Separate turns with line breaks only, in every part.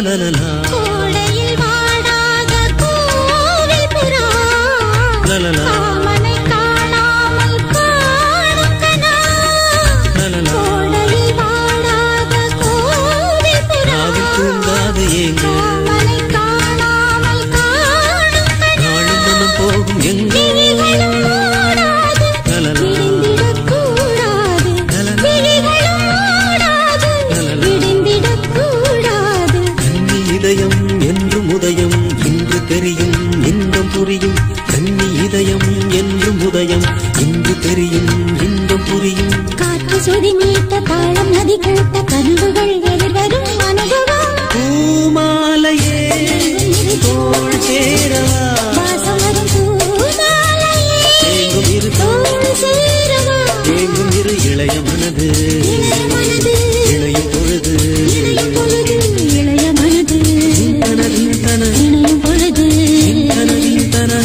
கோடையில் வாடாத கோவில் புறா காமனை காணாமல் காணும் கனா கோடையில் வாடாத கோவில் புறா
தூங்காது ஏங்க
காமனை காணாமல் காணும் கனா
நாளும் மனம் போகும் எங்க உதயம் இன்று தெரியும் இன்பம் புரியும் கண்ணி இதயம் என்றும் உதயம் இன்று தெரியும் இன்பம் புரியும்
காற்று சுதி மீட்ட தாளம் நதி கூட்ட கனவுகள் எதிர்வரும் அனுபவம்
பூமாலையே தோள் சேரவா
வாசம் வரும் பூமாலையே
தேங்கும் இரு
தோள் சேரவா
தேங்கும் இரு இளைய மனது இளையும் பொழுது
இளைய மனது இணையும் பொழுது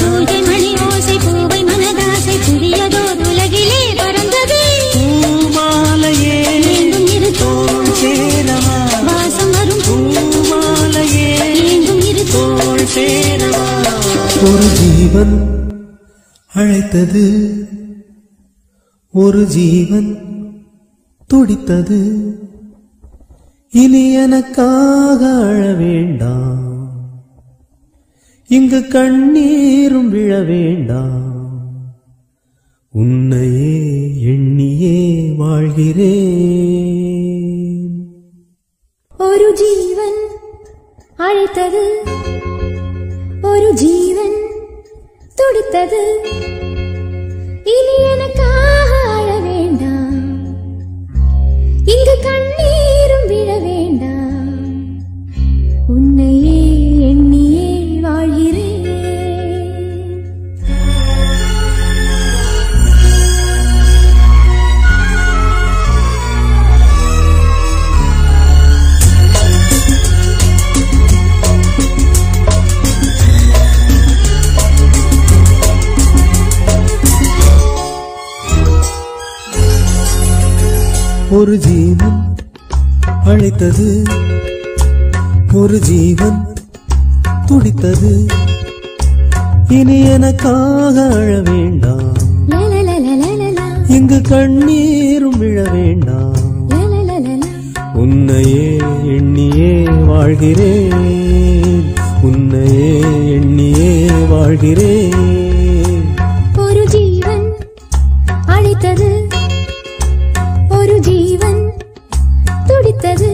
பூஜை மணி ஓசை பூவை மனதாசை புதியதோர் உலகிலே பறந்தது
பூமாலையே
எங்கும் இரு
தோள் சேரவா
வாசம் வரும்
பூமாலையே
எங்கும் இரு
தோள் சேரவா
ஒரு ஜீவன் அழைத்தது ஒரு ஜீவன் துடித்தது இனி எனக்காக அழ வேண்டாம் இங்கு கண்ணீரும் விழ வேண்டாம் உன்னையே எண்ணியே வாழ்கிறேன்
ஒரு ஜீவன் அழைத்தது ஒரு ஜீவன் துடித்தது இனி எனக்காக அழ வேண்டாம் இங்கு கண்ணீரும் விழ வேண்டாம் உன்னையே எண்ணியே வாழ்கிறேன்
ஒரு ஜீவன் அழைத்தது ஒரு ஜீவன் துடித்தது இனி எனக்காக அழ வேண்டாம் இங்கு கண்ணீரும் விழ வேண்டாம் உன்னையே எண்ணியே வாழ்கிறேன் உன்னையே எண்ணியே வாழ்கிறேன்
ஒரு ஜீவன் அழைத்தது ஒரு ஜீவன் துடித்தது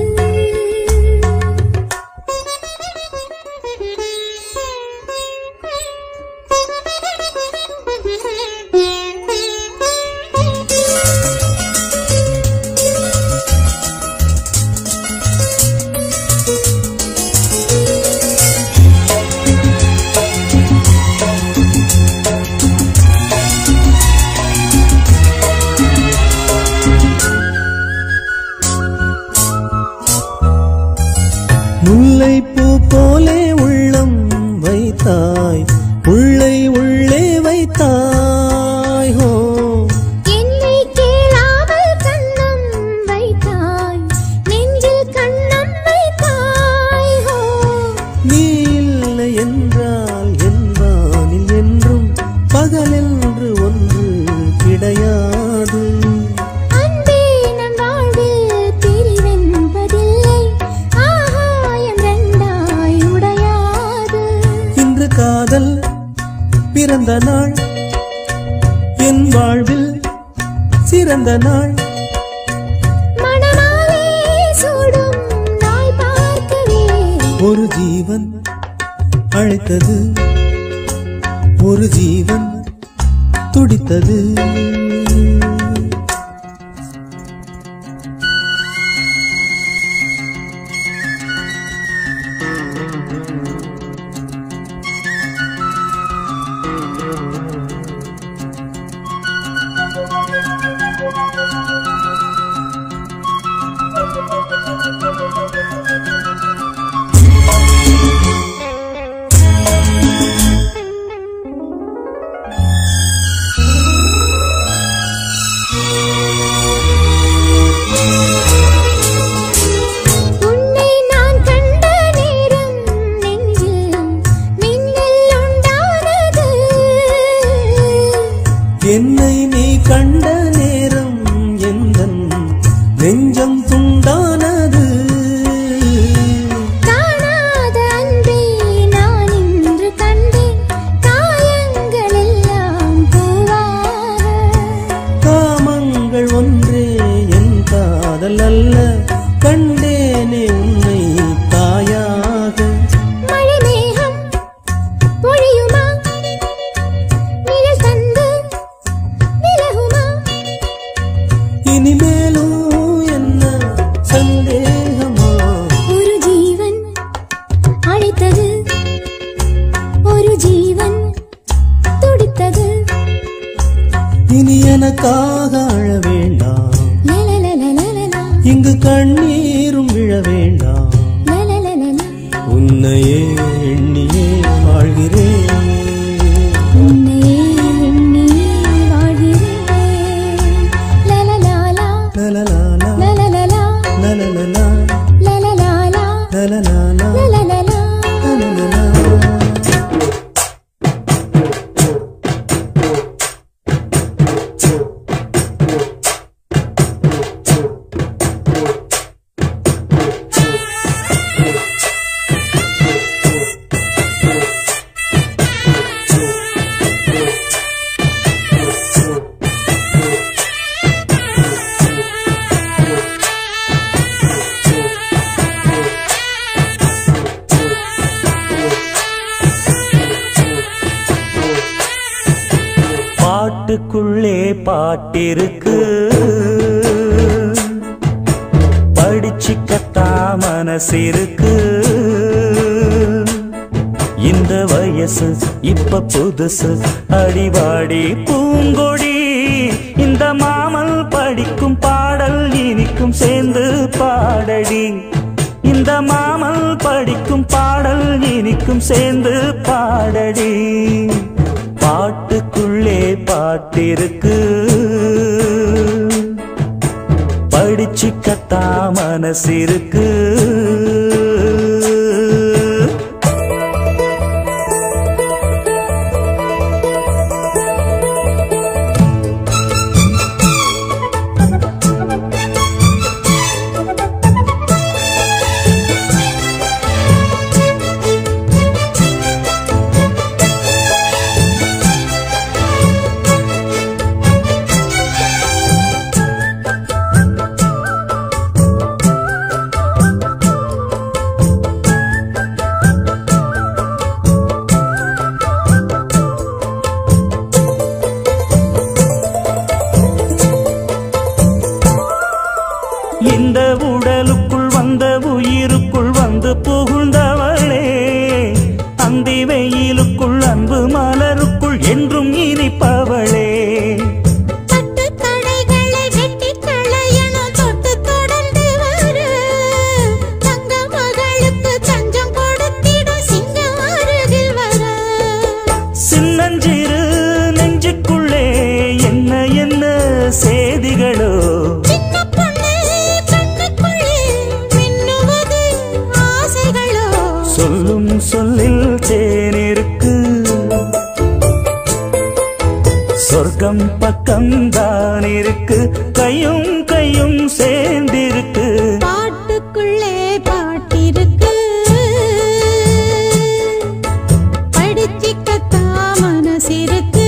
முல்லைப்பூ போலே உள்ளம் வைத்தாய் உள்ளை உள்ளே வைத்தாய் ஹோ
என்னை கேளாமல் கண்ணம் வைத்தாய் நெஞ்சில் கண்ணம் வைத்தாய் ஹோ
நீ இல்லை என்றால் என்பானில் என்றும் பகலென்று ஒன்று கிடையாது
அன்பே நம் வாழ்வில் பிரிவென்பதில்லை ஆகாயம் ரெண்டாய் உடையாது
இன்று காதல் பிறந்த நாள் என் வாழ்வில் சிறந்த நாள்
மணமாலே சூடும் நாள் பார்க்கவே
ஒரு ஜீவன் அழைத்தது ஒரு ஜீவன் துடித்தது
உன்னை நான் கண்ட
என்னை நீ கண்ட நேரம் எந்தன் நெஞ்சம் துண்டானது.
காணாத அன்பே நான் இன்று கண்டேன், காயங்கள் எல்லாம் பூவாக.
காமங்கள் ஒன்றே என் காதல் அல்ல, கண்டேனே உன்னை தாயாக.
மழை மேகம் பொழியுமா, நிழல் தந்து விலகுமா?
இனிமேலும் என்ன சந்தேகமா?
ஒரு ஜீவன் அழைத்தது, ஒரு ஜீவன் துடித்தது.
இனி எனக்காக அழ வேண்டாம்,
லலலலலலலா,
இங்கு கண்ணீரும் விழ வேண்டாம்.
லலலலலா,
உன்னையே எண்ணியே வாழ்கிறேன்,
உன்னையே எண்ணியே வாழ்கிறேன். லலலாலா,
லலலாலா,
லலலலா,
லலலலா,
லலலாலா,
லலலாலா,
லலலலா.
லலலலா.
பாட்டுக்குள்ளே பாட்டிருக்கு, படிச்சுக்கத்தா மனசிருக்கு. இந்த வயசு இப்ப புதுசு, அடிவாடி பூங்கொடி. இந்த மாமல் படிக்கும் பாடல் இனிக்கும் சேர்ந்து பாடடி. இந்த மாமல் படிக்கும் பாடல் இனிக்கும் சேர்ந்து பாடடி. பாட்டுக்குள்ளே பாட்டிருக்கு, படிச்சுக்கத்தா மனசிருக்கு. இந்த உடலுக்குள் வந்த உயிருக்குள் வந்து புகுந்தவளே, அந்தி வெயிலுக்குள் அன்பு மலருக்குள் என்றும் இனிப்பவளே.
பட்டு தடைகளை வெட்டி களையணும், தொட்டு தொடர்ந்து வரு. தங்க மகளுக்கு தஞ்சம் கொடுத்திடும் சிங்கம் அருகில் வர.
சின்னஞ்சிறு நெஞ்சுக்குள்ளே என்ன என்ன சேதிகளோ,
சின்ன பொண்ணு கண்ணுக்குள்ளே மின்னுவது ஆசைகளோ.
சொல்லும் சொல்லில் தேனிருக்கு, சொர்க்கம் பக்கம்தான் இருக்கு. கையும் கையும் சேர்ந்திருக்கு,
பாட்டுக்குள்ளே பாட்டிருக்கு, படிச்சிக்கத்தா மனசிருக்கு.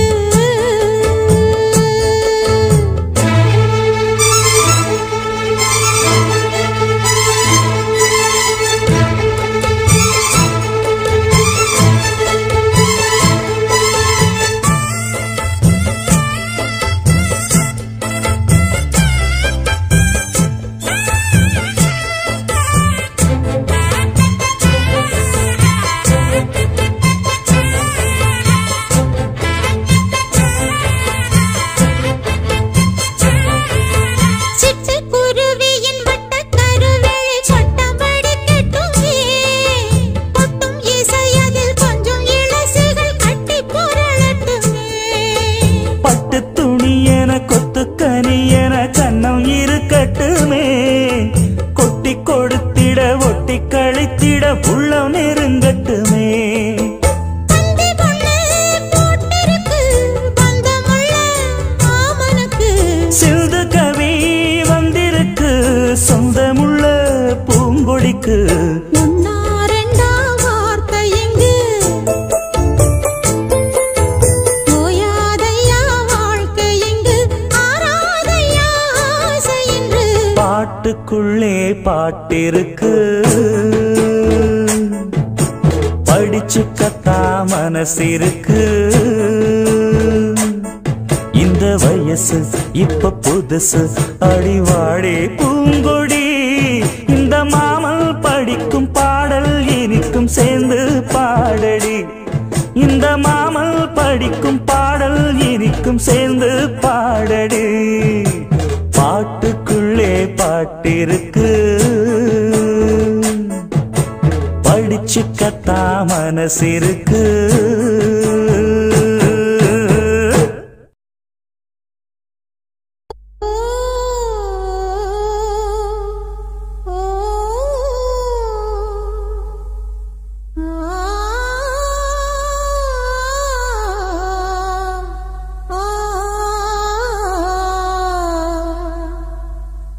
பாட்டுக்குள்ளே பாட்டிருக்கு படிச்சுக்கத்தா மனசிருக்கு இந்த வயசு இப்ப புதுசு அடிவாடே பூங்கொடி இந்த மாமல் படிக்கும் பாடல் இனிக்கும் சேர்ந்து பாடடி இந்த மாமல் படிக்கும் பாடல் இனிக்கும் சேர்ந்து பாடடி பாட்டுக்குள்ளே பாட்டிருக்கு படிச்சுக்கத்தா மனசிருக்கு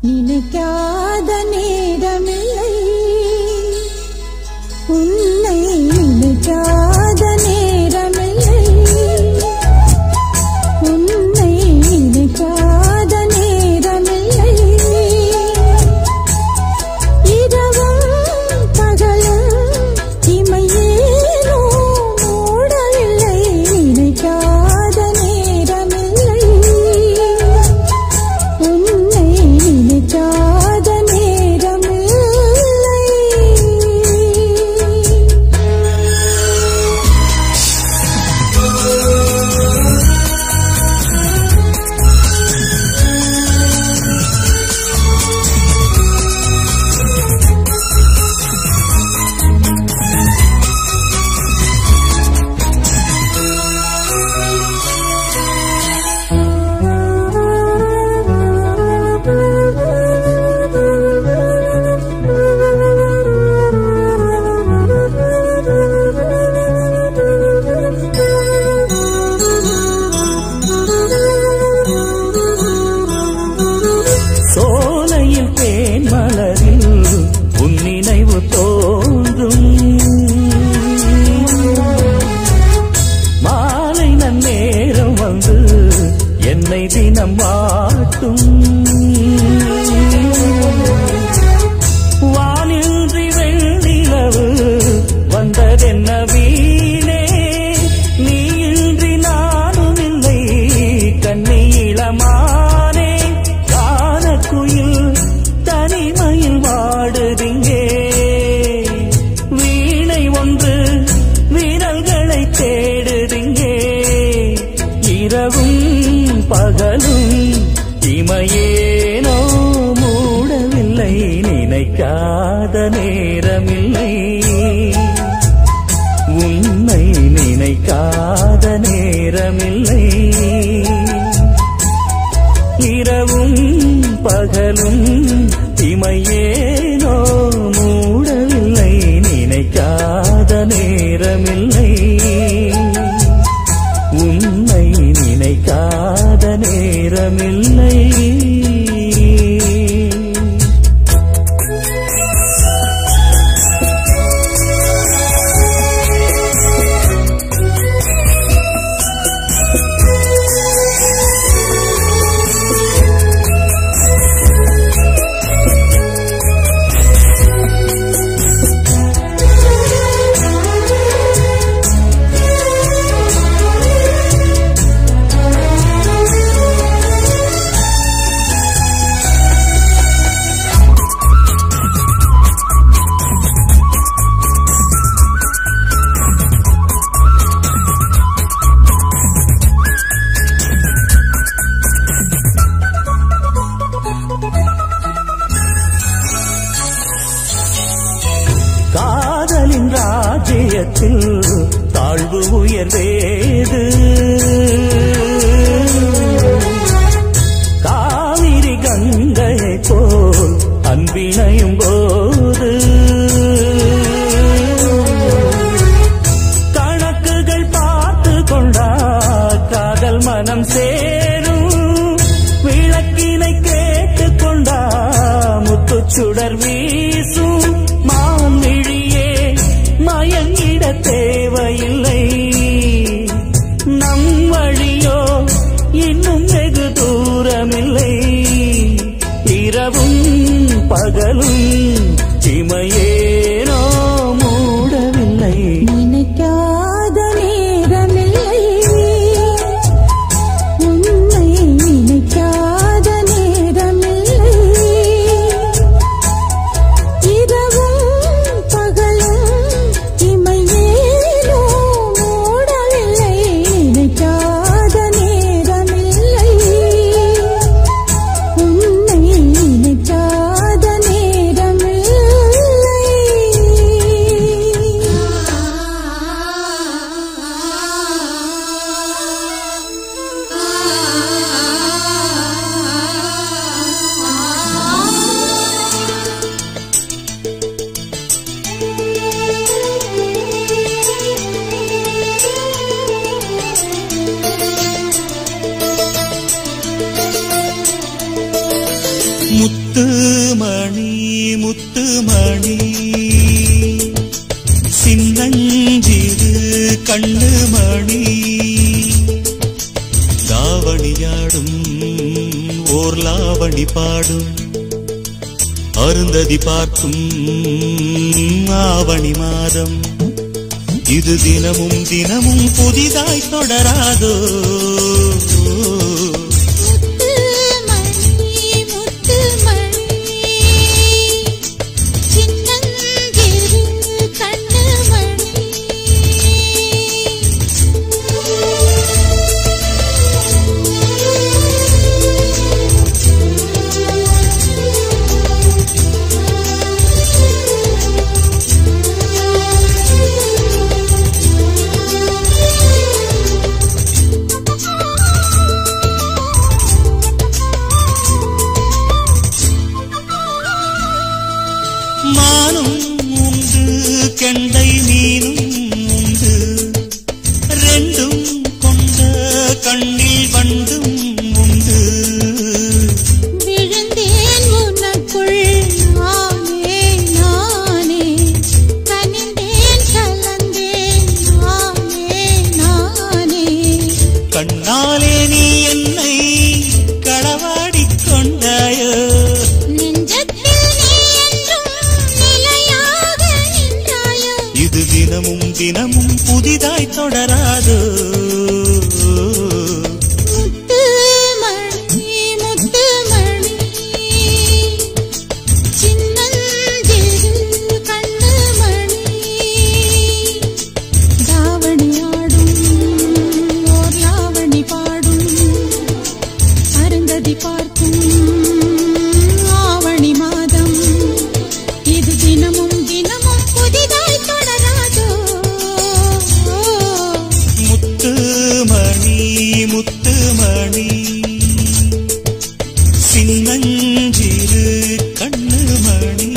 நினைக்காத நேரமில்லை உன்னை நினைக்காத நேரமில்லை உன்னை நினைக்காத நேரமில்லை இரவும் பகலும் இமையேனோ மூடவில்லை நினைக்காத நேரமில்லை உன்னை நினைக்காத நேரமில்லை
சோலையில் தேன் மலரில் உன் நினைவு தோன்றும் மாலை நன்னேரம் வந்து என்னை தினம் வாட்டும் வானின்றி வெண்ணிலவு வந்ததென்ன வீணே நீ இன்றி நானும் இல்லை கண்ணி இளமானே கானக்குயில் தனிமையில் வாடுதிங்கே வீணை ஒன்று விரல்களை தேடுதிங்கே இரவும் பகலும் இமையேனோ மூடவில்லை நினைக்காத நேரமில்லை உன்னை நினைக்காத நேரமில்லை இரவும் பகலும் இமையேனோ மூடவில்லை நினைக்காத நேரமில்லை உன்னை நினைக்காத நேரமில்லை காதலின் ராஜ்யத்தில் தாழ்வு உயர்வேது காவிரி கங்கையை போல் அன்பினையும் போது கணக்குகள் பார்த்து கொண்டா காதல் மனம் சேரும் விளக்கினை கேட்டுக் கொண்டா முத்துச்சுடர் வீசும் மான்விழியே மயங்கிட தேவையில்லை நம் வழியோ இன்னும் வெகு தூரமில்லை இரவும்
முத்துமணி முத்துமணி சின்னஞ்சிறு கண்ணுமணி தாவணியாடும் ஓர் லாவணி பாடும் அருந்ததி பார்க்கும் ஆவணி மாதம் இது தினமும் தினமும் புதிதாய் தொடராதோ கெண்டை மீனும் உண்டு ரெண்டும் கொண்ட கண்ணில் வண்டும் உண்டு
விழுந்தேன் உனக்குள் நானே நானே கனிந்தேன் கலந்தேன் நானே நானே
கண்ணாலே நீ என்னை களவாடிக் கொண்டாயோ தினமும் தினமும் புதிதாய் தொடராதோ
முத்துமணி முத்துமணி சின்னஞ்சிறு கண்ணுமணி தாவணியாடும் ஓர் லாவணி பாடும் அருந்ததி பார்க்கும் ஆவணி மாதம் இது தினமும் தினமும் புதிதாய்
முத்துமணி முத்துமணி சின்னஞ்சிறு கண்ணுமணி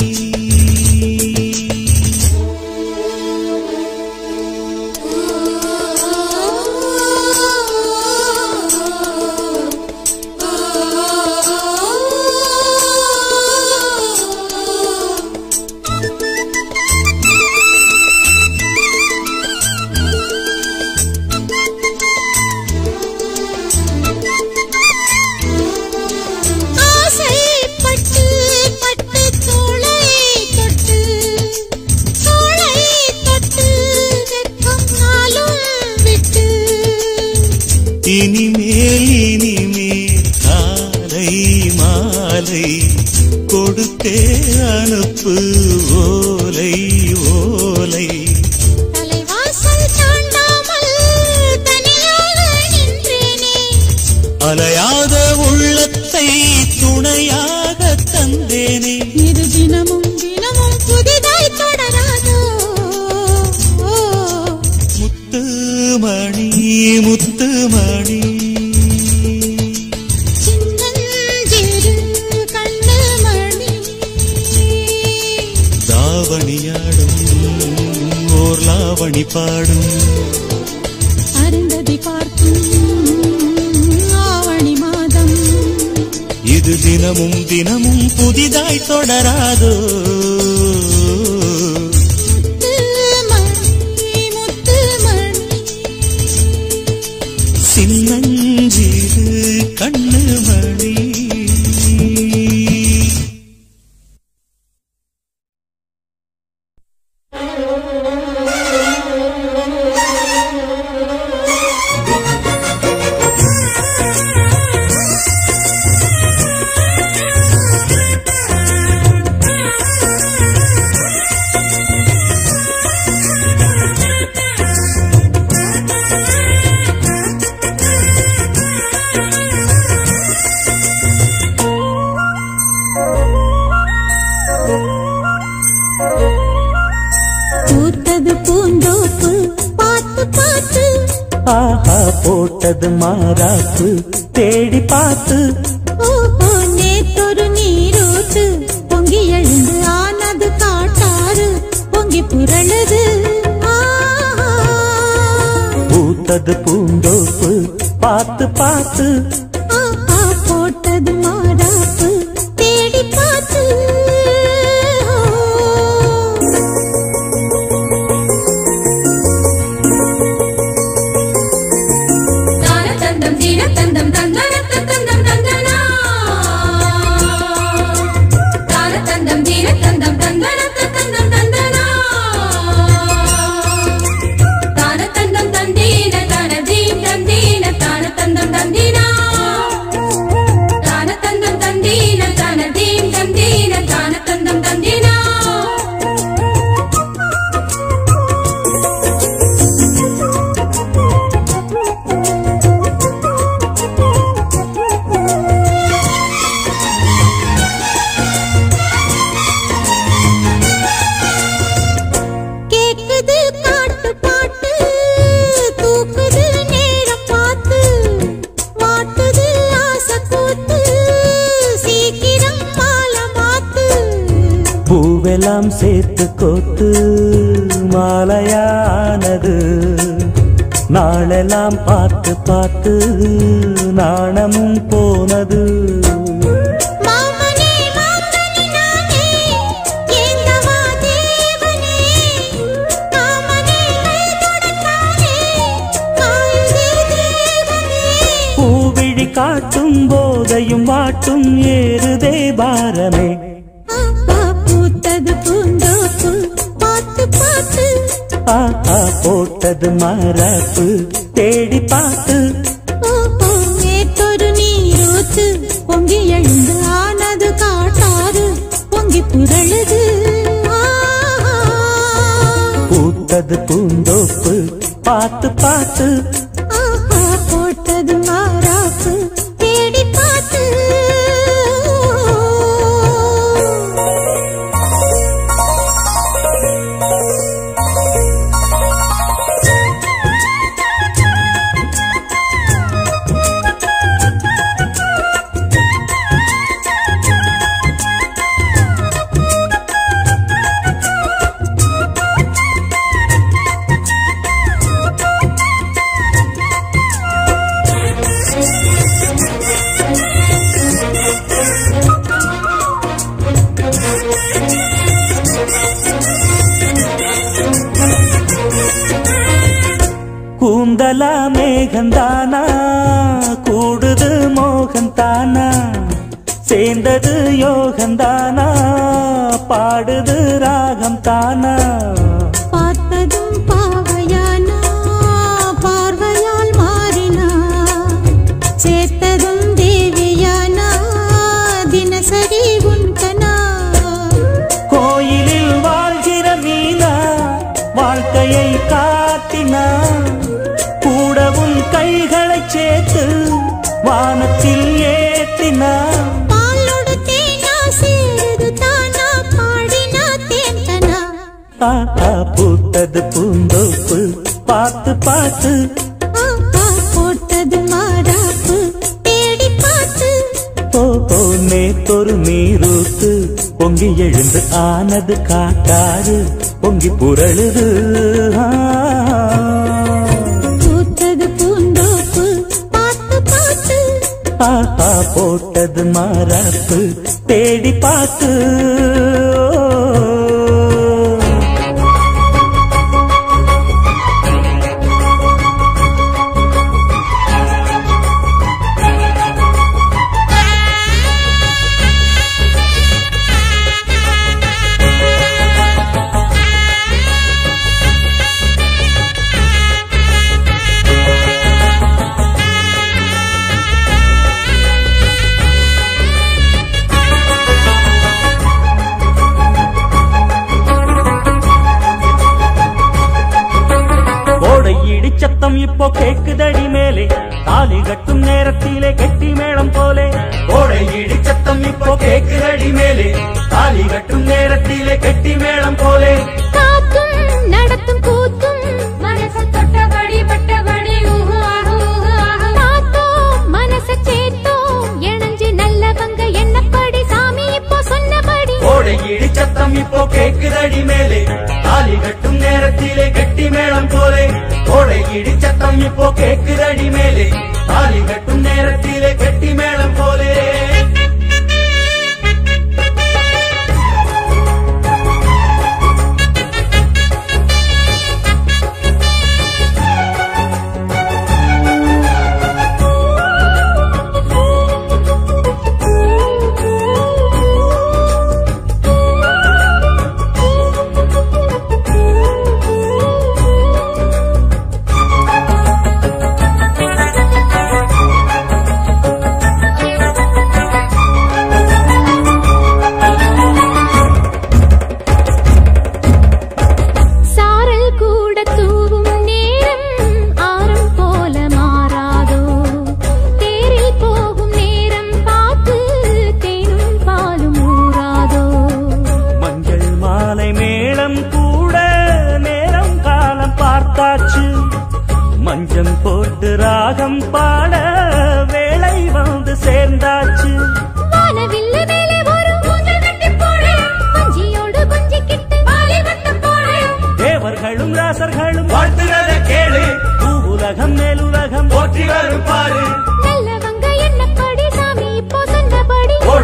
இனிமேல் காலை மாலை கொடுத்தே அனுப்பு ஓலை ஓலை
தலைவாசல் தாண்டாமல் தனியாக நின்றேனே
அலையாத உள்ளத்தை துணையாக தந்தேனே
இது தினமும் தினமும் புதிதாய் தொடராதோ
முத்துமணி முத்துமணி
சின்னஞ்சிறு கண்ணுமணி
தாவணியாடும் ஓர் லாவணி பாடும்
அருந்ததி பார்க்கும் ஆவணி மாதம்
இது தினமும் தினமும் புதிதாய் தொடராதோ சின்னஞ்சிறு கண்ணுமணி போட்டது மாறாப்பு தேடி பார்த்து
நேத்தொரு நீரூத்து பொங்கி எழுந்து ஆனது காட்டாறு பொங்கி புரளுது
பூத்தது பூந்தோப்பு பார்த்து பார்த்து
போட்டது மாறாப்பு தேடி பார்த்து
நாளெல்லாம் சேர்த்து கோத்து மாலையானது. நாளெல்லாம் பார்த்து பார்த்து நாணமும் போனது. பூவிழி காட்டும் போதையும் வாட்டும் ஏறுதே பாரமே.
பூத்தது பூந்தோப்பு பார்த்து பார்த்து
ஆஹா போட்டது மரப்பு தேடி பார்த்து.
நேற்றொரு நீரூத்து பொங்கி எழுந்து ஆனது காட்டாது பொங்கி புரழுது.
பூத்தது பூந்தோப்பு பார்த்து பார்த்து
போட்டது மாறாப்பு தேடி பார்த்து.
கூந்தலா மேகந்தானா கூடுது மோகந்தானா சேர்ந்தது யோகந்தானா பாடுது ராகம் தானா.
பார்த்ததும் பாவையானா பார்வையால் மாறினா சேர்த்ததும் தேவியானா தினசரி உண்டனா.
கோயிலில் வாழ்கிற மீனா வாழ்க்கையை காட்டினா கூடவும் கைகளை சேர்த்து வானத்தில் ஏற்றினா.
பாலோடு தேனா சேருது தானா பாடினா தேன்தனா.
பூத்தது பூந்தோப்பு பார்த்து பார்த்து
போட்டது மாறாப்பு தேடி பார்த்து.
நேத்தொரு நீரூத்து பொங்கி எழுந்து ஆனது காட்டாறு பொங்கி புரழுது.
பூத்தது பூந்தோப்பு பார்த்து பார்த்து
ஆஹா போட்டது மரப்பு தேடி பார்த்து. சத்தம் இப்போ கேக்குதடி மேலே தாலி கட்டும் நேரத்திலே கெட்டி மேளம் போலே. ஓடை இடி சத்தம் இப்போ கேக்குதடி மேலே தாலி கட்டும் நேரத்திலே கெட்டி மேளம் போலே.
காத்தும் நடத்தும் கூத்தும் மனச தொட்டபடி பட்டபடி மனச சேர்த்தோம் இணைஞ்சு நல்லவங்க என்னப்படி சாமி இப்போ சொன்னபடி.
ஓடை இடி சத்தம் இப்போ கேக்குதடி மேலே தாலி கட்டும் நேரத்திலே கெட்டி மேளம் போலே. ஓடை இடி சத்தம் இப்போ கேக்குதடி மேலே தாலி கட்டும் நேரத்திலே கெட்டி மேளம் போலே.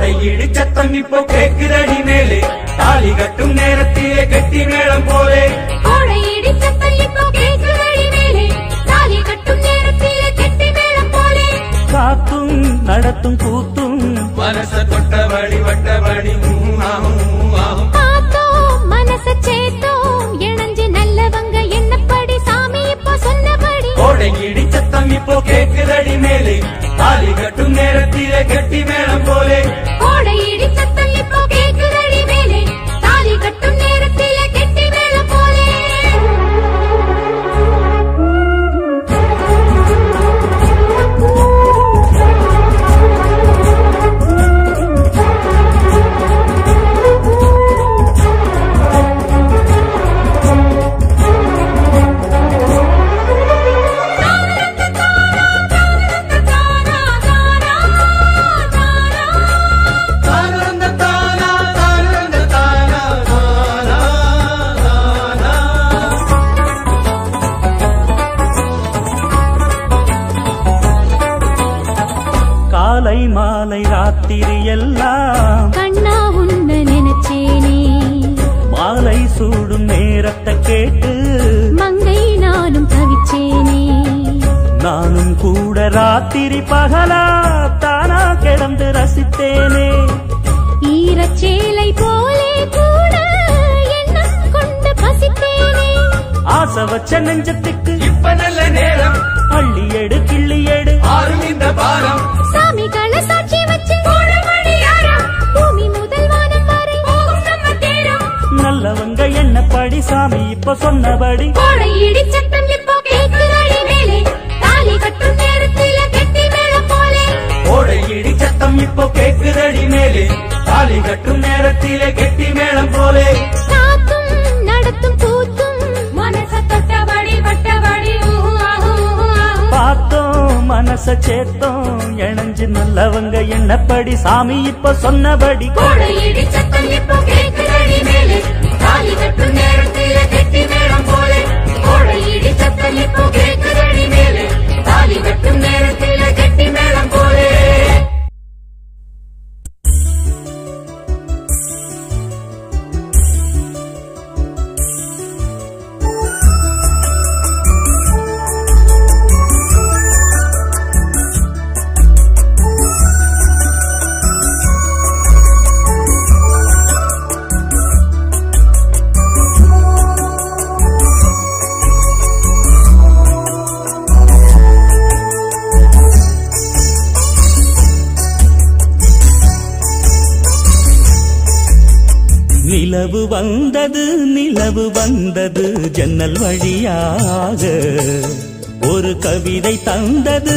கோடை இடி சத்தம் இப்போ கேக்குதடி மேலே தாலி கட்டும் நேரத்திலே கெட்டி மேளம் போலே
கோடை இடி சத்தம் இப்போ கேக்குதடி மேலே தாலி கட்டும் நேரத்திலே கெட்டி மேளம் போலே
காத்தும் நடத்தும் கூத்தும்
மனச தொட்டபடி வட்டபடி
பார்த்தோம் மனச சேத்தோம் இணைஞ்சு நல்லவங்க என்னப்படி சாமி இப்போ சொன்னபடி
கோடை இடி சத்தம் இப்போ கேக்குதடி மேலே தாலி கட்டும் நேரத்திலே கெட்டி மேளம் போலே
கோடை இடி சத்தம் இப்போ கேக்குதடி மேலே தாலி கட்டும் நேரத்திலே கெட்டி மேளம் போலே
காலை மாலை ராத்திரி எல்லாம்
கண்ணா உன்ன நினைச்சேனே
மாலை சூடும் நேரத்தை கேட்டு
மங்கை நானும் தவிச்சேனே
நானும் கூட ராத்திரி பகலா தானா கிடந்து ரசித்தேனே
ஈரச்சேலை போலே கூட எண்ணம் கொண்டு பசித்தேனே
ஆசை வச்ச நெஞ்சத்துக்கு
இப்ப நல்ல நேரம்
அள்ளி எடு கிள்ளி எடு
ஆறும் இந்த பாரம்
சாமிகளை சாட்சி வச்சு பூமி முதல் வானம் வரை போகும் நம்ம தேரம்
நல்லவங்க என்னப்படி சாமி இப்ப சொன்னபடி
கோடை இடி சத்தம் இப்போ கேக்குதடி மேலே தாலி கட்டும் நேரத்தில கெட்டி மேளம் போலே
கோடை இடி சத்தம் இப்போ கேக்குதடி மேலே தாலி கட்டும் நேரத்திலே கெட்டி மேளம் போலே
காத்தும் நடத்தும் கூத்தும் மனச தொட்டபடி வட்டபடி
பார்த்தோம் மனச சேத்தோம் இணைஞ்சு நல்லவங்க என்னப்படி சாமி இப்ப சொன்னபடி
கோடை இடி சத்தம் இப்போ கேக்குதடி மேலே தாலி கட்டும் நேரத்தில கெட்டி மேளம் போலே கோடை இடி சத்தம் இப்போ கேக்குதடி மேலே தாலி கட்டும் நேரத்தில கெட்டி மேளம் போலே
நிலவு வந்தது ஜன்னல் வழியாக ஒரு கவிதை தந்தது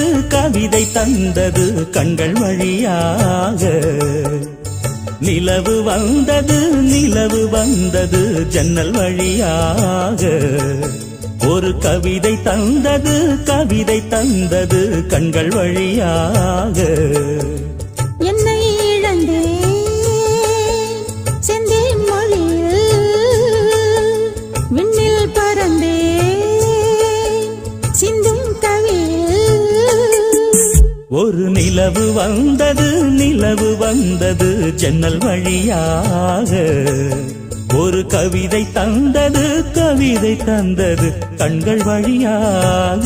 கண்கள் வழியாக நிலவு வந்தது ஜன்னல் வழியாக ஒரு கவிதை தந்தது கண்கள் வழியாக
என்னை இழந்தே செந்தேன் மொழியில் விண்ணில் பறந்தே சிந்தும் கவியில்
ஒரு நிலவு வந்தது ஜன்னல் வழியாக ஒரு கவிதை தந்தது கண்கள் வழியாக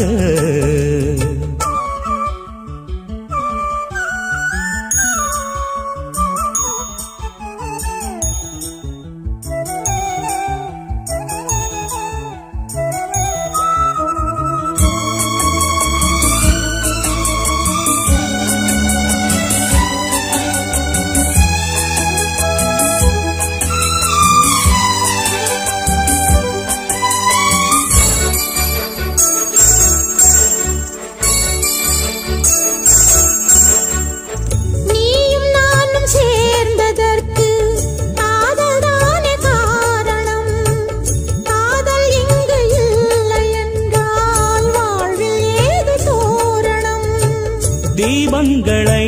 தீபங்களை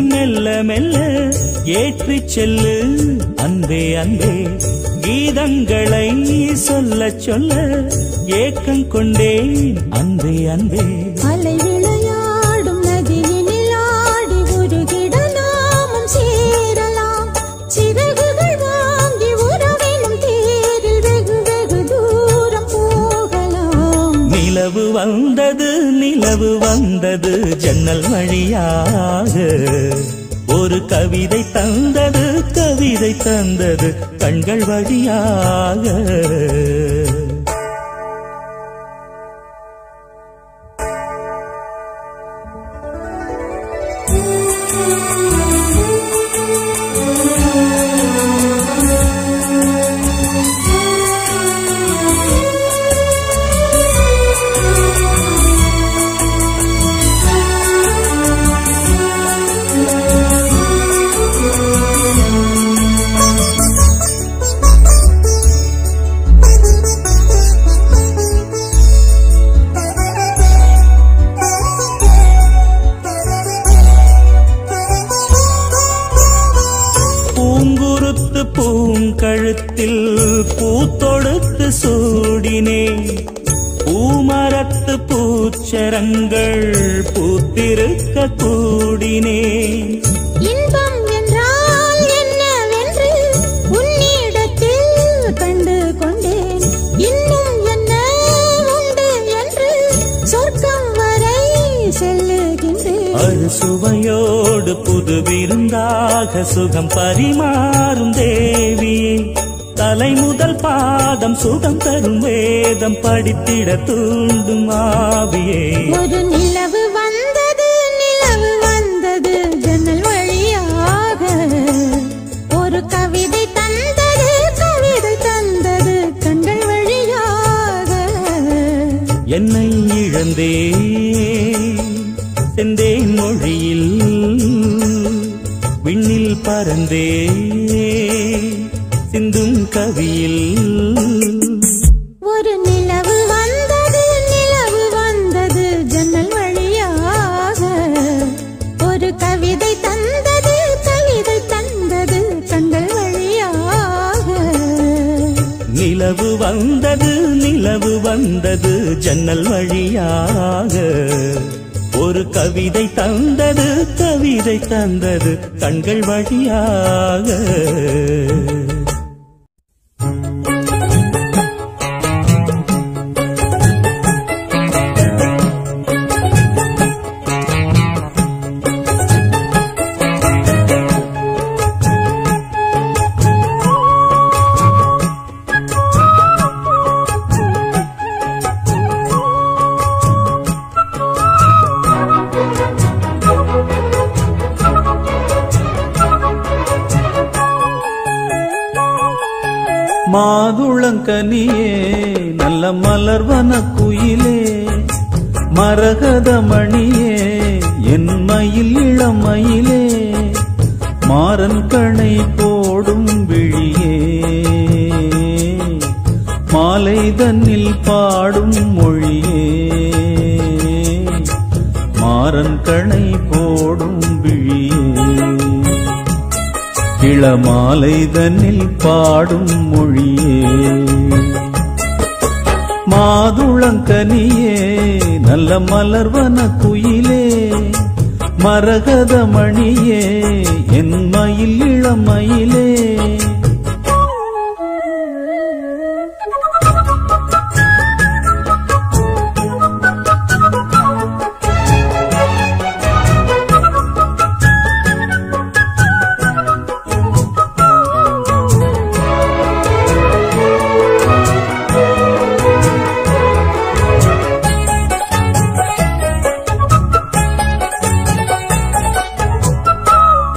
மெல்ல மெல்ல ஏற்றிச் செல்லு அன்பே அன்பே கீதங்களை சொல்ல சொல்ல ஏக்கம் கொண்டேன் அன்பே அன்பே
அலை விளையாடும் நதியினில் ஆடி உருகிட நாமும் சேர
வந்தது ஜன்னல் வழியாக, ஒரு கவிதை தந்தது கவிதை தந்தது கண்கள் வழியாக. பூங்கழுத்தில் பூத்தொடுத்து சூடினேன், பூமரத்து பூச்சரங்கள் பூத்திருக்க கூடினேன்.
இன்பம் என்றால் என்னவென்று உன்னிடத்தில் கண்டு கொண்டேன், இன்னும் என்ன உண்டு என்று சொர்க்கம் வரை செல்லுகின்றேன்.
அறுசுவையோடு புது விருந்தாக சுகம் பரிமாறும் தேவியே, தலை முதல் பாதம் சுகம் தரும் வேதம் படித்திட தூண்டும் ஆவியே.
ஒரு நிலவு வந்தது ஜன்னல் வழியாக, ஒரு கவிதை தந்தது கண்கள் வழியாக.
என்னை இழந்தே செந்தேன் மொழியில் விண்ணில் பறந்தே சிந்தும் கவியில்.
ஒரு நிலவு வந்தது ஜன்னல் வழியாக, ஒரு கவிதை தந்தது கண்கள் வழியாக.
நிலவு வந்தது ஜன்னல் வழியாக, ஒரு கவிதை தந்தது கண்கள் வழியாக.
மாதுளங்கனியே நல்ல மலர்வன குயிலே, மரகத மணியே என் மயில் இளமயிலே, மாறன் கணை போடும் விழியே, மாலை தன்னில் பாடும் மொழியே, மாறன் கணை போடும் விழியே, இளமாலை தன்னில் பாடும் மொழியே. மாதுளங்கனியே நல்ல மலர்வன குயிலே, மரகத மணியே என் மயில் இளமயிலே,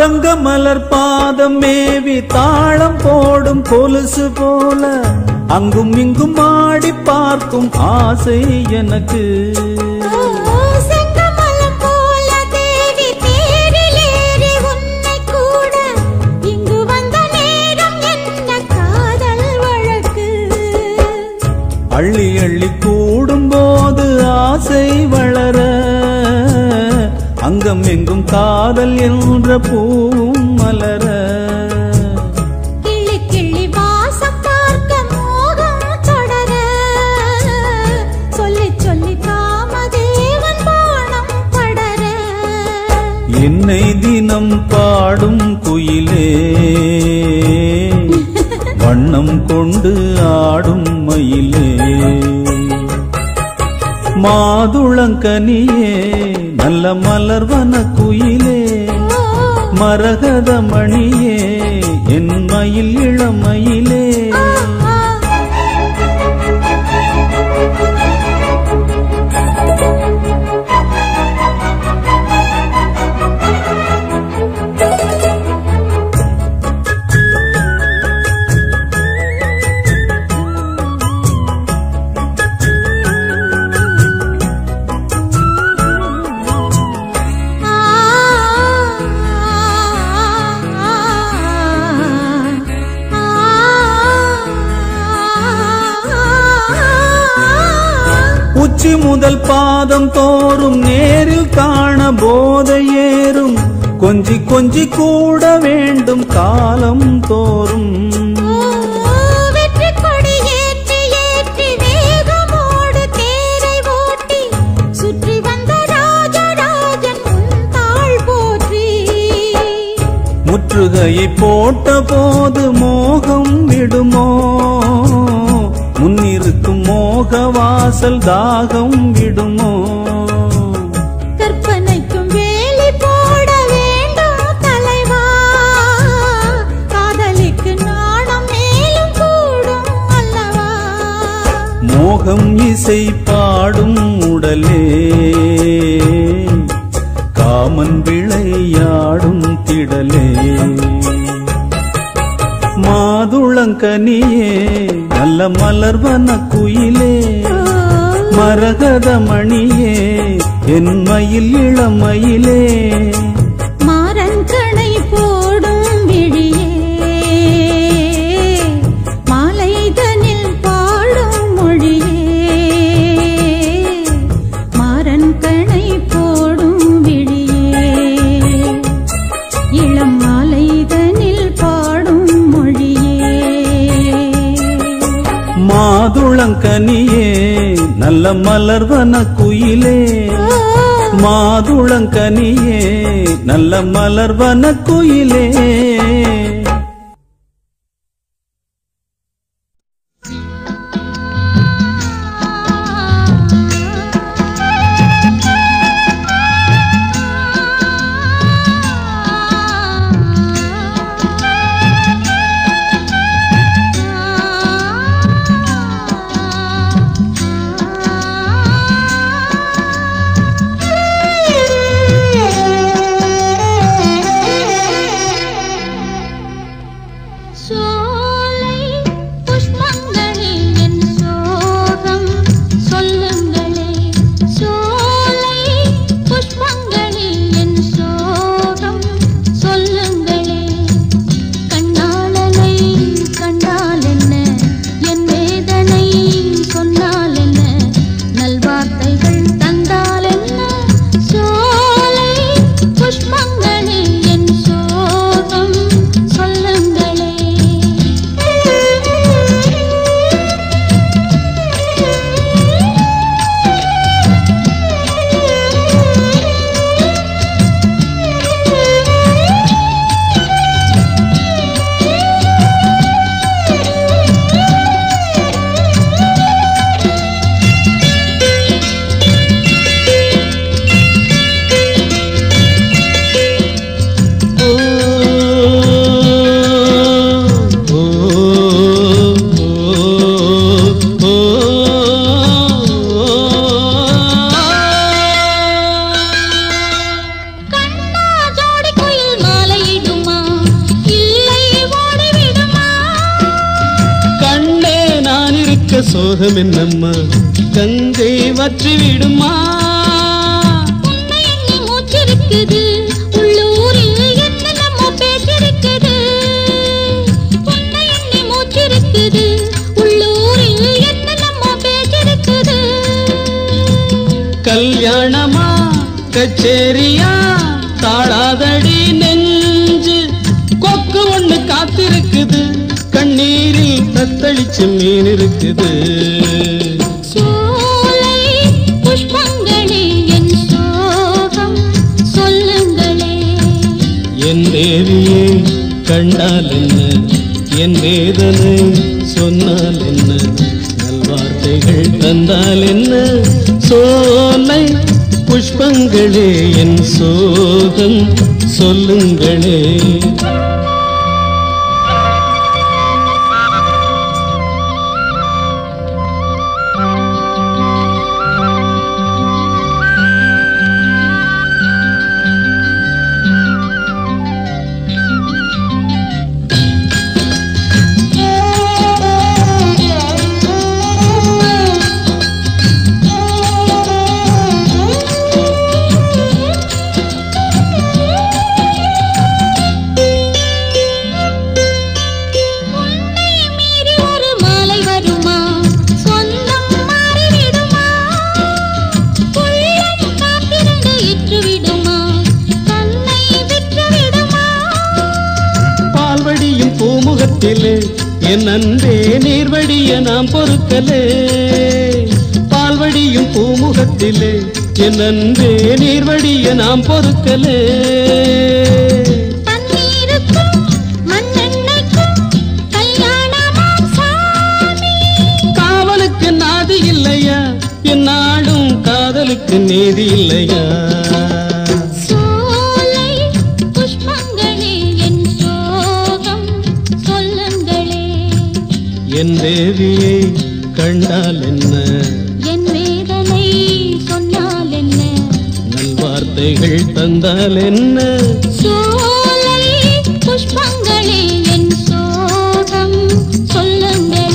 தங்க மலர் பாதம் மேவி தாளம் போடும் கொலுசு போல, அங்கும் இங்கும் ஆடி பார்க்கும் ஆசை எனக்கு. அள்ளி அள்ளி கூடும் போது ஆசை வளர, அங்கம் எங்கும் காதல் என்ற பூவும் மலர,
கிள்ளி கிள்ளி வாசம் பார்க்க மோகம் தொடர, சொல்லி சொல்லி காமதேவன் பாணம் படர.
என்னை தினம் பாடும் குயிலே, வண்ணம் கொண்டு ஆடும் மயிலே, மாதுளங்கனியே
நல்ல மலர்வன குயிலே மரகத மணியே என் மயில் இளமயிலே உச்சி முதல் பாதம் தோறும் நேரில் காண போதையேறும் கொஞ்சி கொஞ்சி கூட வேண்டும் காலம் தோறும்
வெற்றி கொடி ஏற்றி ஏற்றி வேகமோடு தேரை ஓட்டி சுற்றி வந்த ராஜராஜன் தாழ் போற்றி
முற்றுகையை போட்ட போது மோகம் விடுமோ முன்னிருக்கும் மோக வாசல் தாகம் விடுமோ
கற்பனைக்கும் வேலி போட வேண்டும் தலைவா காதலிக்கு நாணம் மேலும் கூடும் அல்லவா
மோகம் இசை பாடும் உடலே காமன் விளையாடும் திடலே மாதுளங்கனியே நல்ல மலர்வன குயிலே மரகத மணியே என் மயில் இளமயிலே
மாறன்கணை போடும் விழியே மாலைதனில் பாடும் மொழியே மாறன்கணை போடும் விழியே இளம் மாலைதனில் பாடும் மொழியே
மாதுளங்கனியே நல்ல மலர்வன குயிலே மாதுளங்கனியே நல்ல மலர்வன குயிலே
சோகம் என்னம்மா கங்கை வற்றி விடுமா
உன்னை எண்ணி மூச்சிருக்குது உள்ளூரில் என்னென்னமோ பேச்சிருக்குது உன்னை எண்ணி மூச்சிருக்குது உள்ளூரில் என்னென்னமோ பேச்சிருக்குது
கல்யாணமா கச்சேரியா தாழாதடி நெஞ்சு கொக்கு ஒண்ணு காத்திருக்குது கண்ணீரில் தத்தளிச்சு மீன் இருக்குது
சோலை புஷ்பங்களே என் சோகம் சொல்லுங்களே
என் தேவியே கண்டால் என்ன என் வேதனை சொன்னால் என்ன நல்வார்த்தைகள் தந்தால் என்ன சோலை புஷ்பங்களே என் சோகம் சொல்லுங்களே. என் அன்பே நீர்வடிய நாம் பொறுக்கலே. பால்வடியும் பூமுகத்திலே என் அன்பே நீர்வடிய நாம் பொறுக்கலே. காவலுக்கு நாதி இல்லையா, என் நாடும் காதலுக்கு நீதி இல்லையா. என் தேவியை கண்டால் என்ன,
என் வேதனை சொன்னால் என்ன,
நல்வார்த்தைகள் தந்தால் என்ன.
சோலை புஷ்பங்களே என் சோகம் சொல்லுங்களே.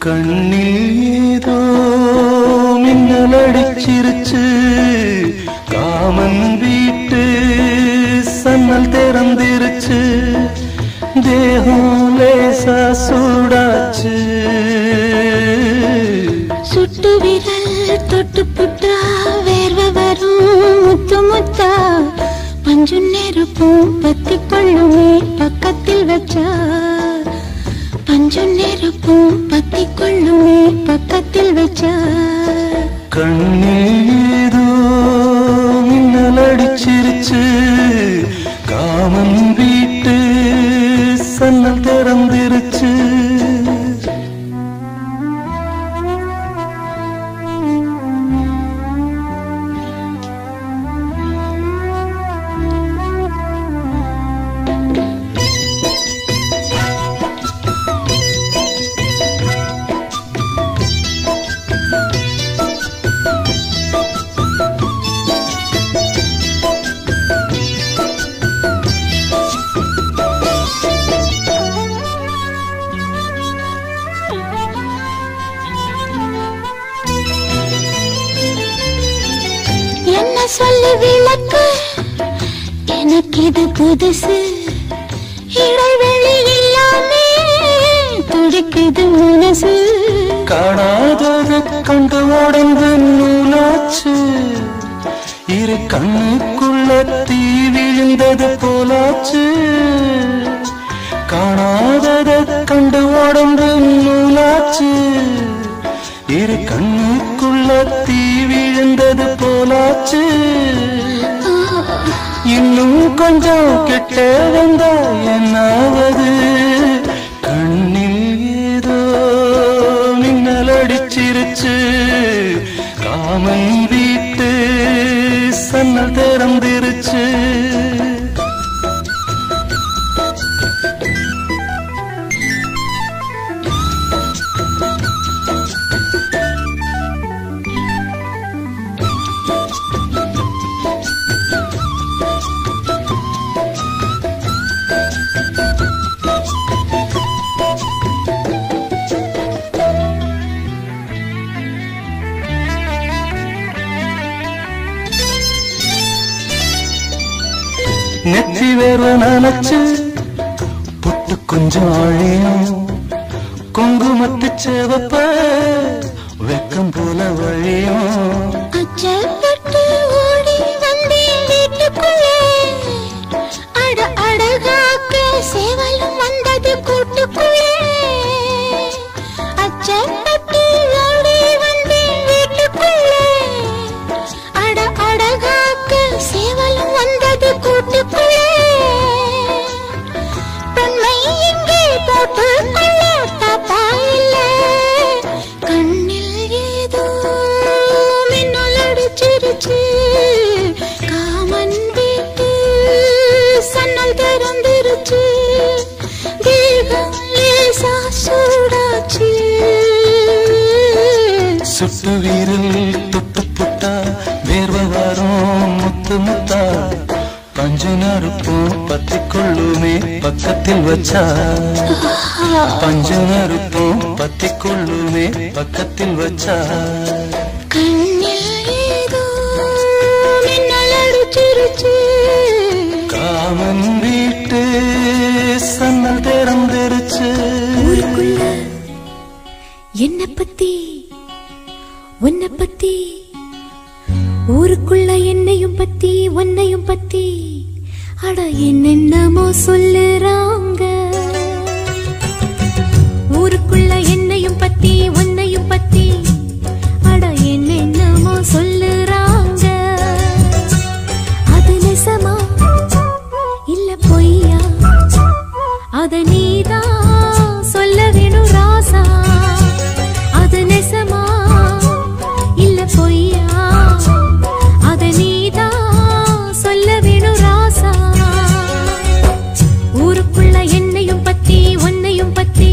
கண்ணில் ஏதோ மின்னல் அடிச்சிருச்சு, காமன் வீட்டு சன்னல் திறந்திருச்சு, தேகம் லேசா சூடாச்சு.
சுட்டு விரல் தொட்டு புட்டா வேர்வை வரும் முத்து முத்தா, பஞ்சு நெருப்பும் பத்தி கொள்ளுமே பக்கத்தில் வச்சா, பஞ்சு நெருப்பும் பத்தி கொள்ளுமே பக்கத்தில் வச்சா.
கண்ணில் ஏதோ மின்னல் அடிச்சிருச்சு, காமன் வீட்டு சன்னல் திறந்திருச்சு.
என்ன சொல்லி விளக்கு எனக்கு இது புதுசு, இடைவெளி இல்லாமே துடிக்குது மனசு.
காணாதது கண்டு உடந்து நூலாச்சு, இரு கண்ணுக்குள்ள தீ விழுந்தது போலாச்சு. காணாதது கண்டு உடந்து நூலாச்சு, இரு கண்ணுக்குள்ள தீ விழுந்தது போலாச்சு. இன்னும் கொஞ்சம் கிட்ட வந்தா என்னாவது, கண்ணில் ஏதோ மின்னல் அடிச்சிருச்சு, காமன் வீட்டு சன்னல் திறந்திருச்சு. நெத்தி வேர்வை நனைச்சு புட்டு கொஞ்சம் அழியும், குங்குமத்து செவப்ப வெக்கம் போல வழியும்.
அச்சப்பட்ட ஜன்னல் திறந்திருச்சு தேகம் லேசா சூடாச்சு
சுட்டு வீரல் தொட்டு புட்டா வேர்வ வரும் முத்து முத்தா பஞ்சு நறுப்பும் பத்திக்கொள்ளுமே பக்கத்தில் வச்சா பஞ்சு நறுப்பும் பத்திக்கொள்ளுமே பக்கத்தில் வச்சா
கண்ணில் ஏதோ மின்னல் அடிச்சிருச்சு
காமன் வீட்டு சன்னல் திறந்திருச்சு
ஊருக்குள்ள என்ன பத்தி உன்னை பத்தி ஊருக்குள்ள என்னையும் பத்தி உன்னையும் பத்தி அட என்னென்னமோ சொல்லுறாங்க ஊருக்குள்ள என்னையும் பத்தி உன்னையும் பத்தி அட என்னென்னமோ சொல்லுறாங்க அது நெசமா இல்ல பொய்யா அத நீதான் சொல்ல வேணும் ராசா அது நெசமா இல்ல பொய்யா அத நீதான் சொல்ல வேணும் ராசா ஊருக்குள்ள என்னையும் பத்தி உன்னையும் பத்தி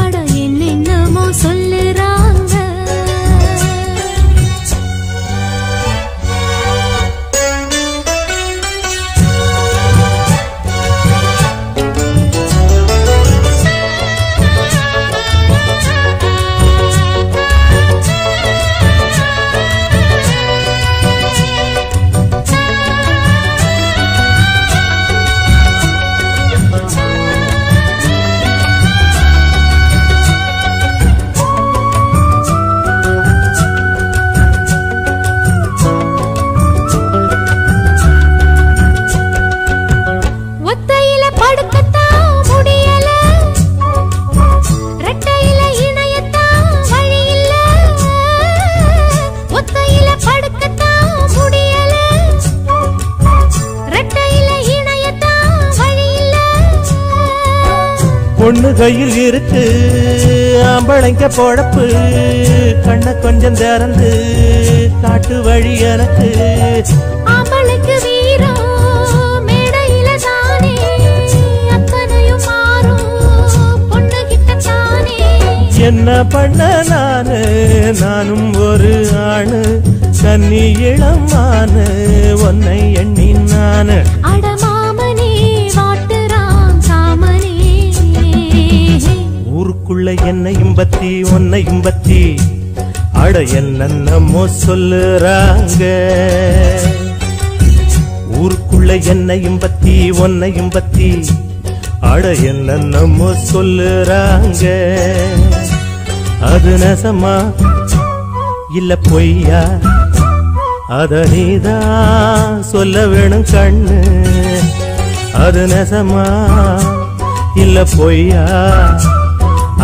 அட என்னென்னமோ சொல்லுறாங்க
பொண்ணு கையில் இருக்கு ஆம்பளைங்க பொழப்பு கண்ண கொஞ்சம் திறந்து காட்டு வழி எனக்கு
ஆம்பளைக்கு வீரம் மேடையில தானே அத்தனையும் மாறும் பொண்ணு கிட்ட தானே
என்ன பண்ண நானும் ஒரு ஆணு கன்னி இளமானு உன்னை எண்ணி நானு
அடமாமனே வாட்டுறான் சாமனே
ஊருக்குள்ள என்னையும் பத்தி உன்னையும் பத்தி அட என்னென்னமோ சொல்லுறாங்க ஊருக்குள்ள என்னையும் பத்தி உன்னையும் பத்தி அட என்னென்னமோ சொல்லுறாங்க அது நெசமா இல்ல பொய்யா அத நீதான் சொல்ல வேணும் கண்ணு அது நெசமா இல்ல பொய்யா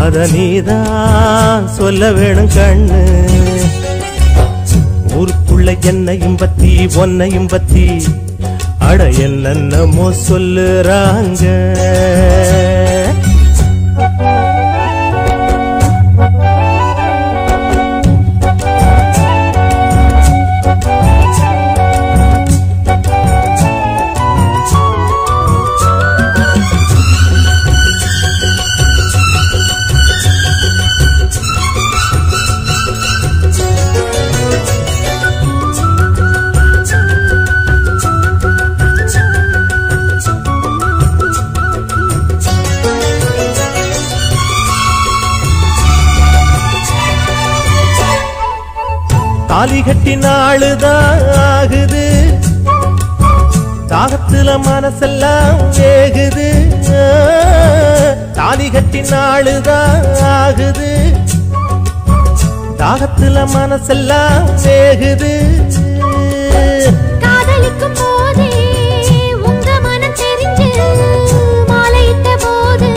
அத நீதான் சொல்ல வேணும் கண்ணு ஊருக்குள்ள என்னையும் பத்தி உன்னையும் பத்தி அட என்னென்னமோ சொல்லுறாங்க தாலி கட்டி நாளுதான் ஆகுது தாகத்துல மனசெல்லாம் வேகுது தாலி கட்டி நாளுதான் ஆகுது தாகத்துல மனசெல்லாம் வேகுது
காதலிக்கும் போதே உங்க மனம் தெரிஞ்சு மாலையிட்ட போது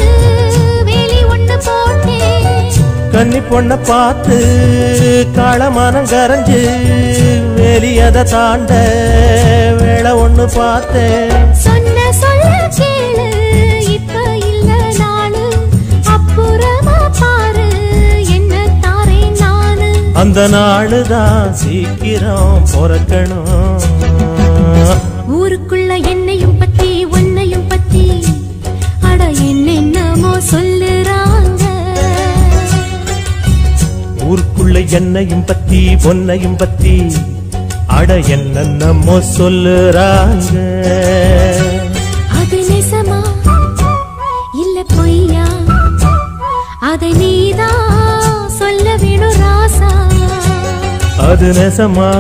வேலி ஒண்ணு போட்டேன்
கன்னி பொண்ண பார்த்து காளமானம் கரைஞ்சு வெளியத தாண்ட வேளை ஒண்ணு பார்த்தேன்
சொன்ன சொல்ல கேளு இப்ப இல்ல நாளு அப்புறமா பாரு என்ன தாரேன் நானு
அந்த நாளுதான் சீக்கிரம் பொறக்கணும்
ஊருக்குள்ள என்னையும் பத்தி உன்னையும்
என்னையும் பத்தி பொன்னையும் பத்தி அட என்னென்னமோ சொல்லுறாங்க.
அது நெசமா இல்ல பொய்யா அதை நீதான் சொல்ல வேணும் ராசா.
அது நெசமா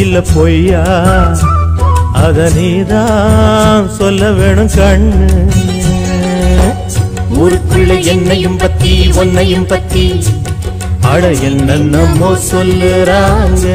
இல்ல பொய்யா அத நீதான் சொல்ல வேணும் கண்ணு. ஊருக்குள்ள என்னையும் பத்தி ஒன்னையும் பத்தி அட என்னென்னமோ சொல்லுறாங்க.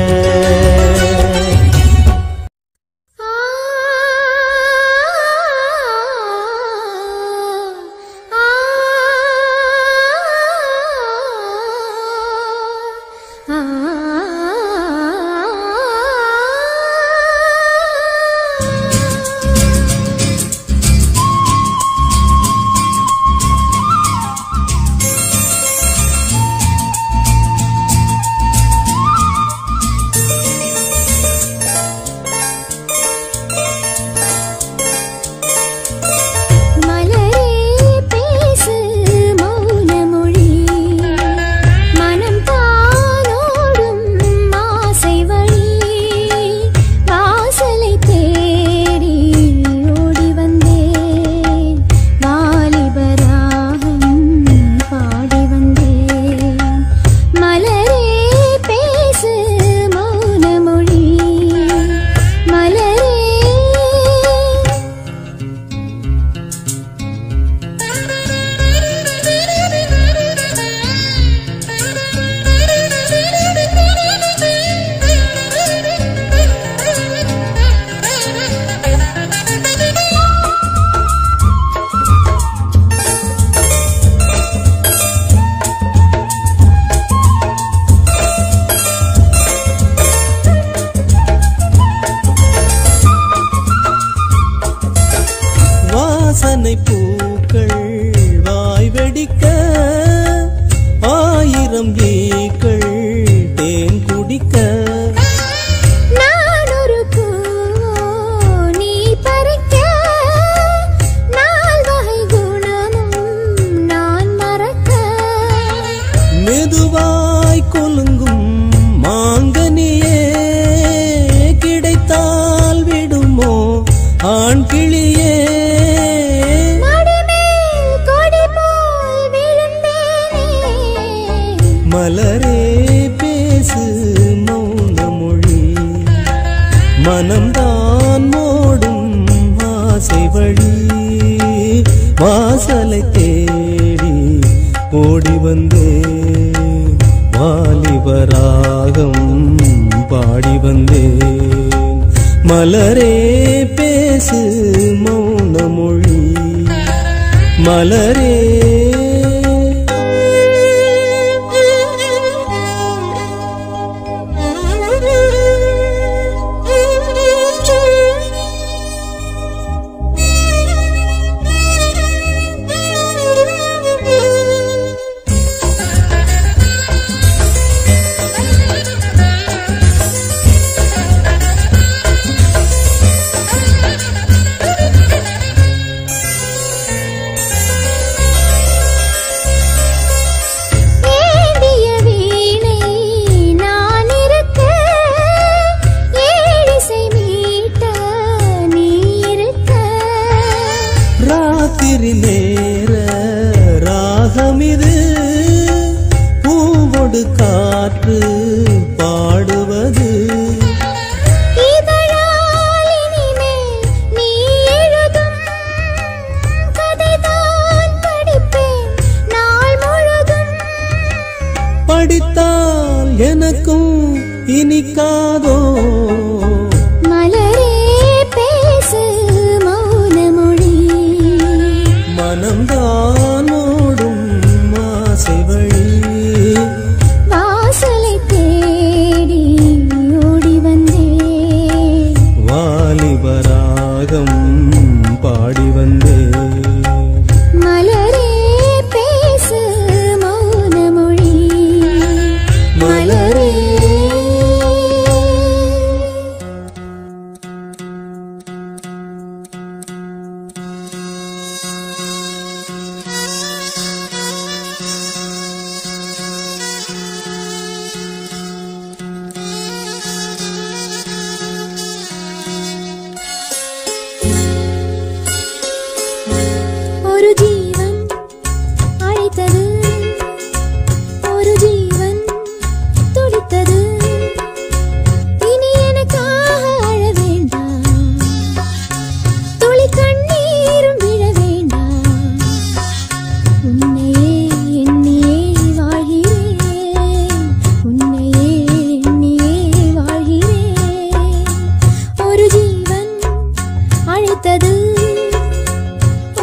அழைத்தது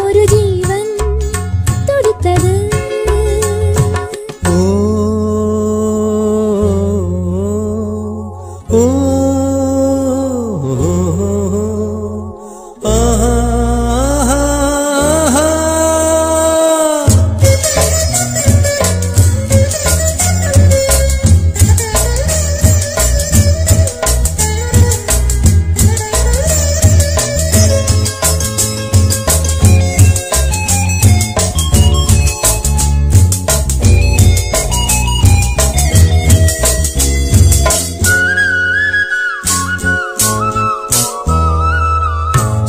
ஒரு ஜீவன் துடித்தது.
ஓ ஓ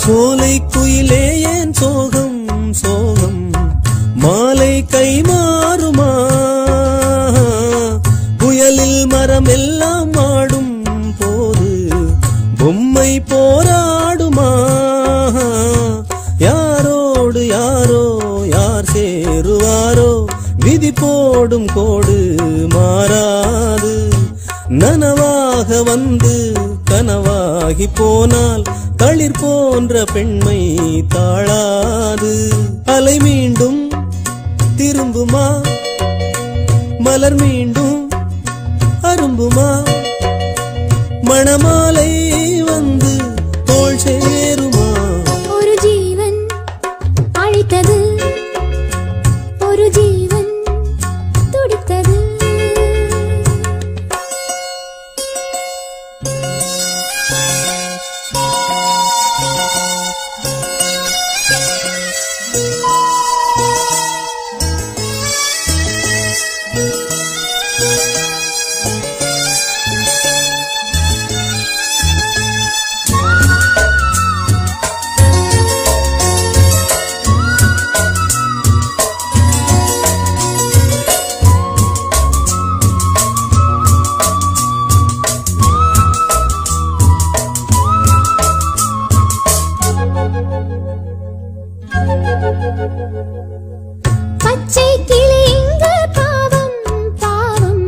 சோலை குயிலே ஏன் சோகம் சோகம் மாலை கை மாறுமா புயலில் மரம் எல்லாம் ஆடும் போது பொம்மை போராடுமா யாரோடு யாரோ யார் சேருவாரோ விதி போடும் கோடு மாறாது நனவாக வந்து கனவாகி போனால் தளிர் போன்ற பெண்மை தாழாது அலை மீண்டும் திரும்புமா மலர் மீண்டும் அரும்புமா மணமாலை வந்து தோள் சேருமா
ஒரு ஜீவன் அழைத்தது ஒரு ஜீவன் துடித்தது. பச்சை கிளி இங்கு பாவம் பாவம்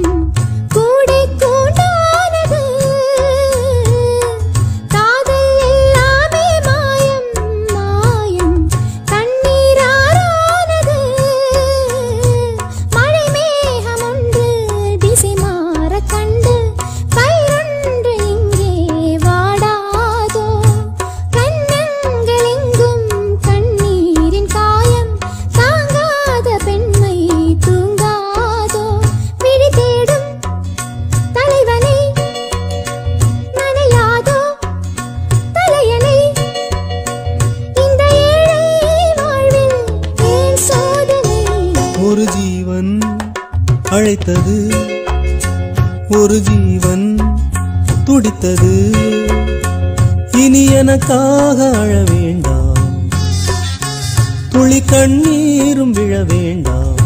கூடை கூடானது காதல் எல்லாமே மாயம் மாயம் கண்ணீரானது மழை மேகம் ஒன்று திசை மாற கண்டு பயிரொன்று இங்கே வாடாதோ கண்ணங்கள் எங்கும் கண்ணீரின் காயம் தாங்காத பெண்மை தூங்காதோ விழி தேடும் தலைவனை நனையாதோ தலையணை இந்த ஏழை வாழ்வில் ஏன் சோதனை.
ஒரு ஜீவன் அழைத்தது ஒரு ஜீவன் துடித்தது இனி எனக்காக அழ வேண்டாம் துளி கண்ணீரும் விழ வேண்டாம்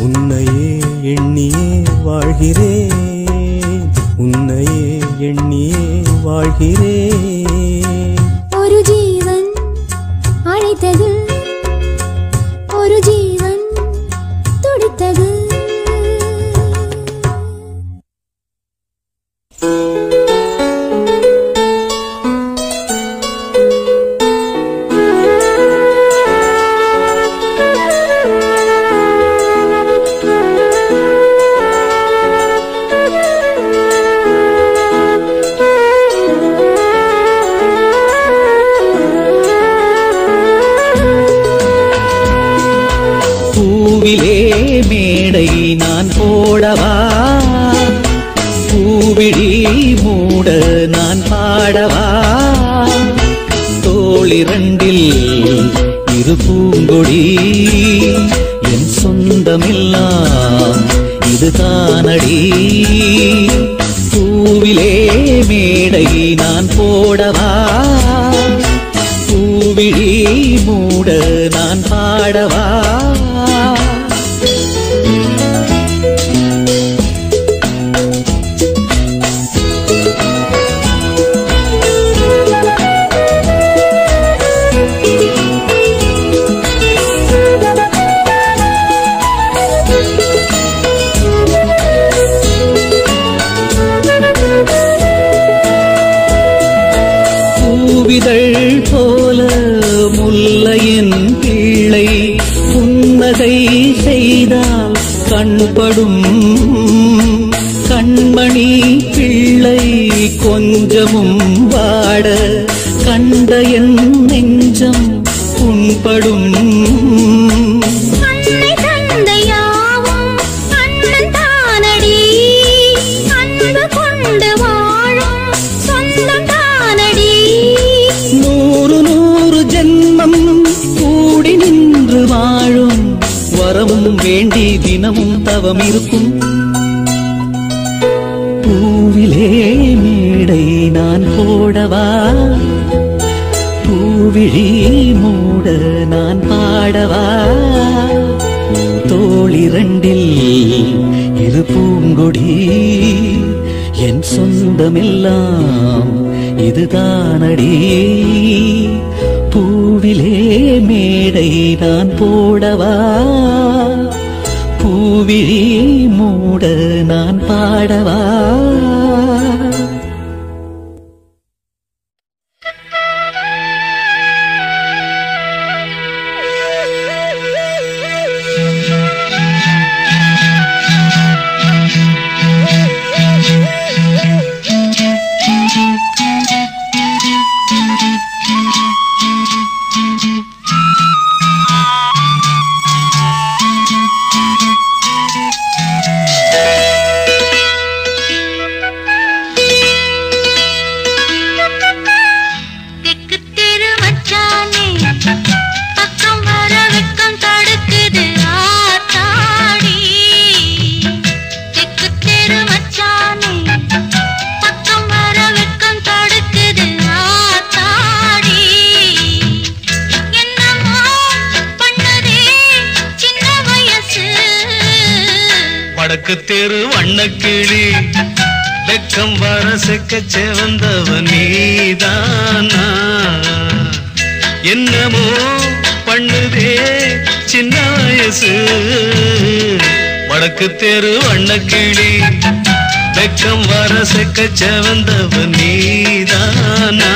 உன்னையே எண்ணியே வாழ்கிறேன் உன்னையே எண்ணியே வாழ்கிறேன்.
ஒரு ஜீவன் அழைத்தது ஒரு ஜீவன் துடித்தது.
பூவிலே மேடை நான் போடவா பூவிழி மூட நான் பாடவா தோளிரண்டில் இரு பூங்கொடி என் சொந்தமெல்லாம் இதுதானடி பூவிலே மேடை நான் போடவா பூவிழி மூட நான் பாடவா பூவிதழ் போல முல்லையின் பிள்ளை புன்னகை செய்தால் கண்படும் கண்மணி பிள்ளை கொஞ்சமும் வாட கண்ட என் நெஞ்சம் புண்படும்.
அன்னை தந்தையாவும் அண்ணன் தானடி, அன்பு கொண்டு வாழும் சொந்தம் தானடி.
100 ஜென்மம் கூடி நின்று வாழும் வரமும் வேண்டி தினமும் தவம் இருக்கும். பூவிலே மேடை நான் போடவா, பூவிழி மூட நான் பாடவா, தோளிரண்டில் இரு பூங்கொடி என் சொந்தமெல்லாம் இதுதானடி. பூவிலே மேடை நான் போடவா, பூவிழி மூட நான் பாடவா.
வடக்கு தெரு வண்ணக்கிளி வெக்கம் வர செக்க செவந்தவன் நீதானா, என்னமோ பண்ணுதே சின்ன வயசு. வடக்கு தெரு வண்ணக்கிளி வெக்கம் வர செக்க செவந்தவன் நீதானா.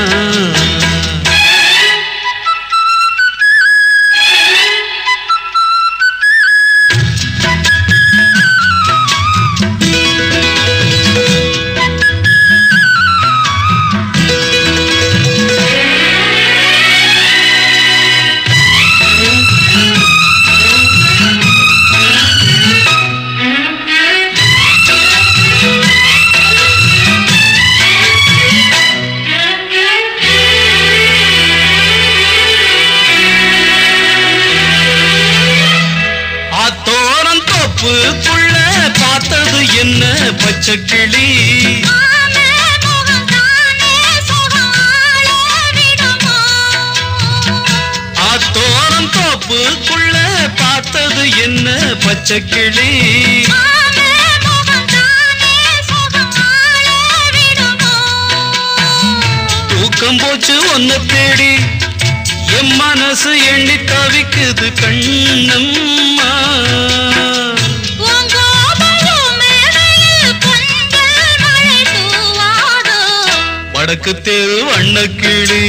பார்த்தது என்ன பச்சைக்கிளி, ஆத்தோரம் தோப்புக்குள்ள பார்த்தது என்ன பச்சைக்கிளி. தூக்கம் போச்சு ஒன்ன தேடி என் மனசு எண்ணி தவிக்குது கண்ணம்மா. வடக்கு தெரு வண்ணக்கிளி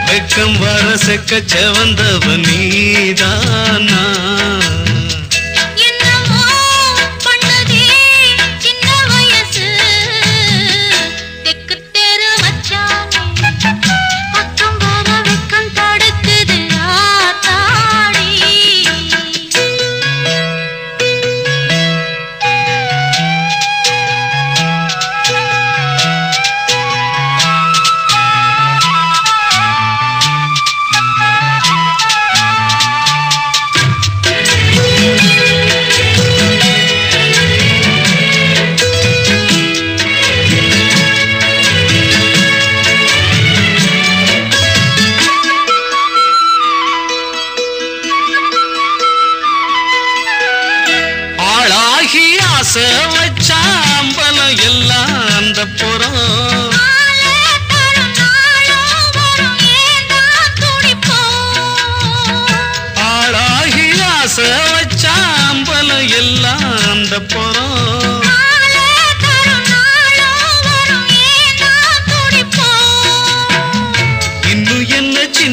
வெக்கம் வர செக்க செவந்தவன் நீதானா.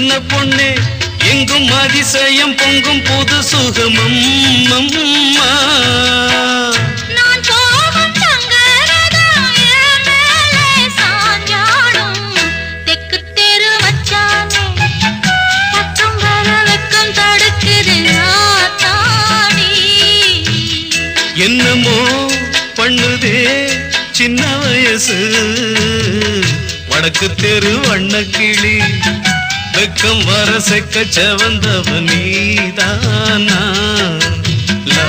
சின்ன பொண்ணே எங்கும் அதிசயம் பொங்கும் புது சுகமம் அம்மா.
நான் போகும் தங்கரதம் என் மேலே சாஞ்சாடும். தெக்கு தெரு வச்சானே பக்கம் வர வெக்கம் தடுக்குது ஆத்தாடி.
என்னமோ பண்ணுதே சின்ன வயசு வடக்கு தெரு வண்ணக்கிளி வெக்கம் வர செக்க செவந்தவ நீதானா. லா